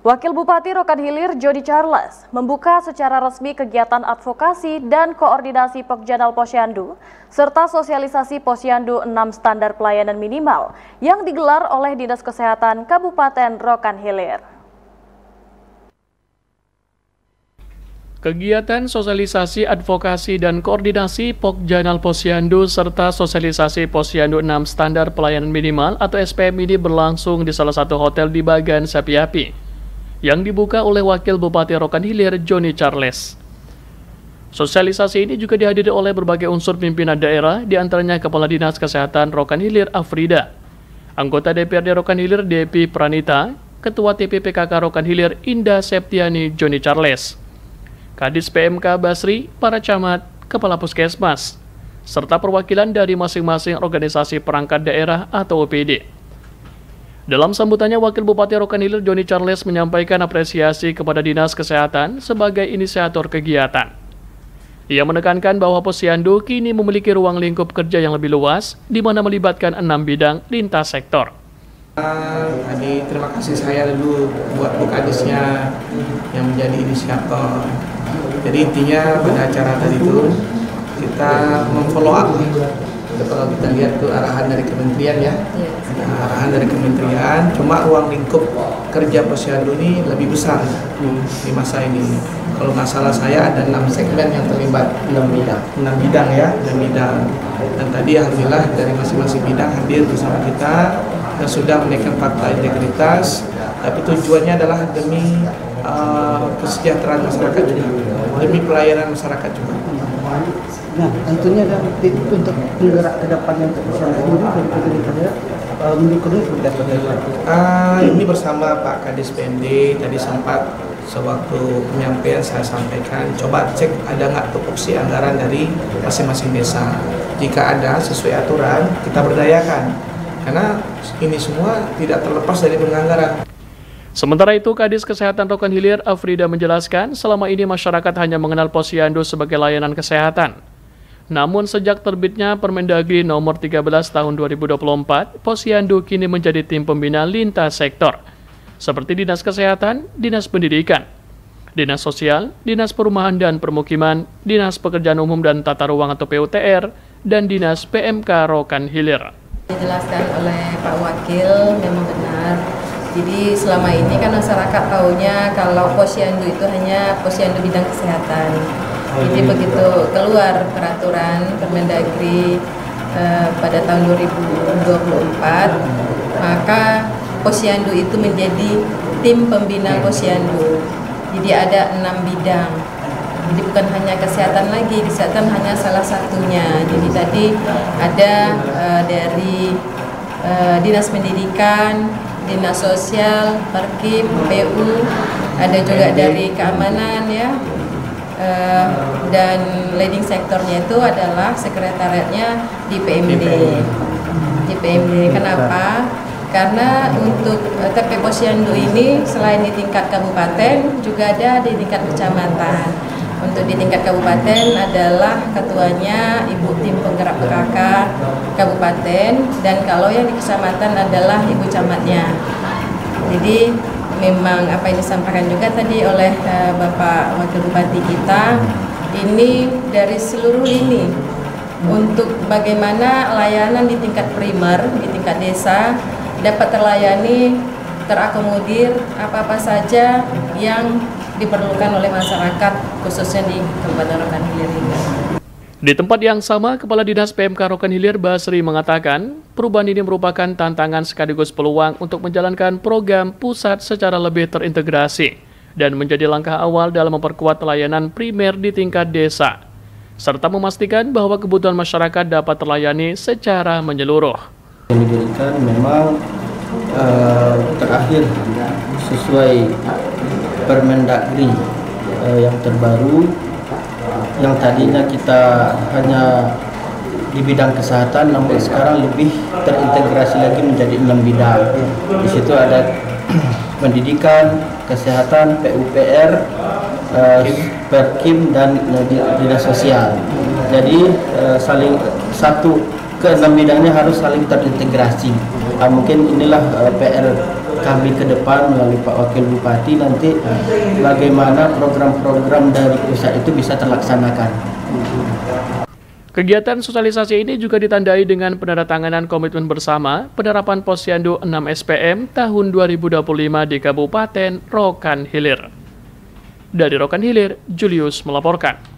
Wakil Bupati Rokan Hilir Joni Charles membuka secara resmi kegiatan advokasi dan koordinasi Pokjanal Posyandu serta sosialisasi Posyandu 6 standar pelayanan minimal yang digelar oleh Dinas Kesehatan Kabupaten Rokan Hilir. Kegiatan sosialisasi, advokasi, dan koordinasi Pokjanal Posyandu serta sosialisasi Posyandu 6 standar pelayanan minimal atau SPM ini berlangsung di salah satu hotel di Bagan Sapiapi yang dibuka oleh Wakil Bupati Rokan Hilir Joni Charles. Sosialisasi ini juga dihadiri oleh berbagai unsur pimpinan daerah, diantaranya Kepala Dinas Kesehatan Rokan Hilir Afrida, anggota DPRD Rokan Hilir Depi Pranita, Ketua TPPKK Rokan Hilir Indah Septiani Joni Charles, Kadis PMK Basri, para camat, Kepala Puskesmas, serta perwakilan dari masing-masing organisasi perangkat daerah atau OPD. Dalam sambutannya, Wakil Bupati Rokan Hilir Joni Charles menyampaikan apresiasi kepada Dinas Kesehatan sebagai inisiator kegiatan. Ia menekankan bahwa Posyandu kini memiliki ruang lingkup kerja yang lebih luas, di mana melibatkan 6 bidang lintas sektor. Tadi terima kasih saya dulu buat Bu Kadisnya yang menjadi inisiator. Jadi intinya pada acara tadi itu kita memfollow up. Kalau kita lihat tuh arahan dari kementerian ya, arahan dari kementerian, cuma ruang lingkup kerja Posyandu ini lebih besar di masa ini. Kalau nggak salah saya ada 6 segmen yang terlibat, 6 bidang ya, 6 bidang. Dan tadi alhamdulillah dari masing-masing bidang hadir bersama kita dan sudah menaikkan fakta integritas, tapi tujuannya adalah demi kesejahteraan masyarakat juga, demi pelayanan masyarakat juga. Nah, tentunya untuk penggerak ke depannya untuk Posyandu ini bersama Pak Kadis PMD tadi sempat sewaktu penyampaian saya sampaikan, coba cek ada nggak tupoksi anggaran dari masing-masing desa. Jika ada sesuai aturan kita berdayakan, karena ini semua tidak terlepas dari penganggaran. Sementara itu, Kadis Kesehatan Rokan Hilir Afrida menjelaskan selama ini masyarakat hanya mengenal Posyandu sebagai layanan kesehatan. Namun sejak terbitnya Permendagri nomor 13 tahun 2024, Posyandu kini menjadi tim pembina lintas sektor, seperti Dinas Kesehatan, Dinas Pendidikan, Dinas Sosial, Dinas Perumahan dan Permukiman, Dinas Pekerjaan Umum dan Tata Ruang atau PUTR, dan Dinas PMK Rokan Hilir. Dijelaskan oleh Pak Wakil memang benar. Jadi selama ini kan masyarakat taunya kalau Posyandu itu hanya Posyandu bidang kesehatan. Jadi begitu keluar peraturan Permendagri pada tahun 2024, maka Posyandu itu menjadi tim pembina Posyandu. Jadi ada 6 bidang. Jadi bukan hanya kesehatan lagi, kesehatan hanya salah satunya. Jadi tadi ada dari Dinas Pendidikan, Dinas Sosial, Perkim, PU, ada juga dari keamanan ya, dan leading sektornya itu adalah sekretariatnya di PMD. Di PMD. Kenapa? Karena untuk TP Posyandu ini selain di tingkat kabupaten juga ada di tingkat kecamatan. Untuk di tingkat kabupaten adalah ketuanya Ibu Tim Penggerak PKK Kabupaten, dan kalau yang di kecamatan adalah Ibu Camatnya. Jadi memang apa yang disampaikan juga tadi oleh Bapak Wakil Bupati kita, ini dari seluruh lini untuk bagaimana layanan di tingkat primer, di tingkat desa dapat terlayani, terakomodir apa-apa saja yang diperlukan oleh masyarakat khususnya di Kabupaten Rokan Hilir ini. Di tempat yang sama, Kepala Dinas PMK Rokan Hilir Basri mengatakan, perubahan ini merupakan tantangan sekaligus peluang untuk menjalankan program pusat secara lebih terintegrasi dan menjadi langkah awal dalam memperkuat pelayanan primer di tingkat desa, serta memastikan bahwa kebutuhan masyarakat dapat terlayani secara menyeluruh. Yang diberikan memang terakhir sesuai Permendagri yang terbaru, yang tadinya kita hanya di bidang kesehatan, namun sekarang lebih terintegrasi lagi menjadi 6 bidang. Di situ ada pendidikan, kesehatan, PUPR, Perkim, dan Dinas Sosial. Jadi saling satu ke 6 bidangnya harus saling terintegrasi. Mungkin inilah PR kami ke depan melalui Pak Wakil Bupati nanti bagaimana program-program dari pusat itu bisa terlaksanakan. Kegiatan sosialisasi ini juga ditandai dengan penandatanganan komitmen bersama penerapan Posyandu 6 SPM tahun 2025 di Kabupaten Rokan Hilir. Dari Rokan Hilir, Julius melaporkan.